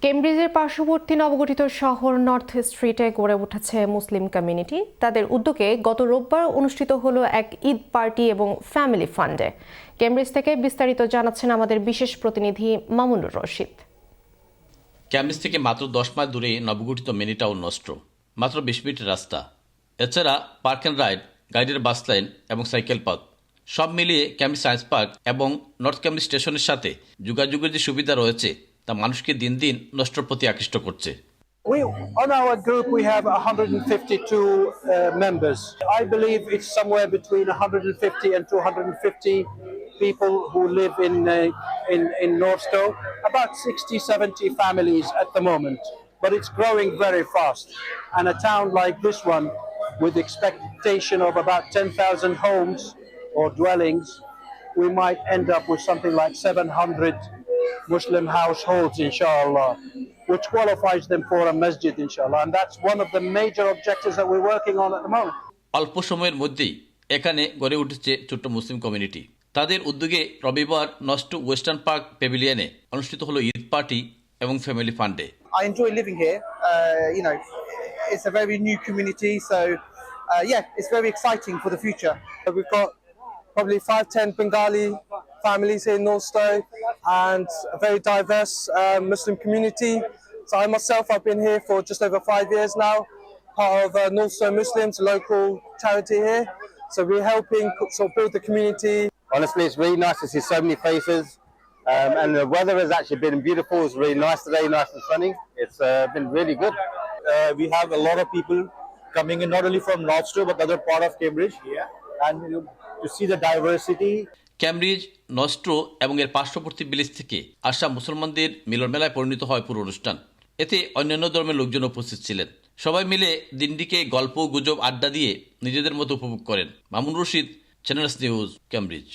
কেমব্রিজের পার্শ্ববর্তী নবগঠিত শহর নর্থ স্ট্রিটে গড়ে উঠেছে মুসলিম কমিউনিটি। তাদের উদ্যোগে গত রোববার অনুষ্ঠিত হলো এক ঈদ পার্টি এবং ফ্যামিলি ফান্ডে। কেমব্রিজ থেকে বিস্তারিত জানাচ্ছেন আমাদের বিশেষ প্রতিনিধি মামুনুর রশিদ। কেমব্রিজ থেকে মাত্র 10 মাইল দূরে নবগঠিত মিনি টাউন নস্ট্রো, মাত্র 20 মিনিটের রাস্তা। এছাড়া পার্ক অ্যান্ড রাইড, গাইডের বাস লাইন এবং সাইকেল পথ সব মিলিয়ে কেমব্রিজ সায়েন্স পার্ক এবং নর্থ কেমব্রিজ স্টেশনের সাথে যোগাযোগের যে সুবিধা রয়েছে তা মানুষকে দিন দিন নস্ট্রোর প্রতি আকৃষ্ট করছে। On our group, we have 152 members. I believe it's somewhere between 150 and 250 people who live in Northstowe. About 60, 70 families at the moment, but it's growing very fast. And a town like this one, with expectation of about 10,000 homes or dwellings, we might end up with something like 700 Muslim households, inshallah, which qualifies them for a masjid, inshallah. And that's one of the major objectives that we're working on at the moment. অল্প সময়ের মধ্যেই এখানে গড়ে উঠেছে ছোট্ট Muslim community. তাদের উদ্যোগে রবিবার নস্ট্রো ওয়েস্টার্ন পার্ক প্যাভিলিয়নে অনুষ্ঠিত হলো ঈদ পার্টি এবং ফ্যামিলি ফান্ডে। I enjoy living here. It's a very new community, so it's very exciting for the future. We've got probably 5-10 Bengali families here in Northstowe and a very diverse Muslim community. So I myself, I've been here for just over 5 years now, part of Northstowe Muslims, a local charity here. So we're helping sort of build the community. Honestly, it's really nice to see so many faces, and the weather has actually been beautiful. It's really nice today, nice and sunny. It's been really good. We have a lot of people coming in, not only from Northstowe but other part of Cambridge, and to see the diversity. Cambridge, nostro এবং এর পার্শ্ববর্তী village থেকে আসা মুসলমানদের মিলন মেলায় পরিণত হয় পুরো অনুষ্ঠান। এতে অন্যান্য ধর্মের লোকজন উপস্থিত ছিলেন। সবাই মিলে দিনটিকে গল্প, গুজব, আড্ডা দিয়ে নিজেদের মতো উপভোগ করেন। Mamunur Rashid, channels news, Cambridge.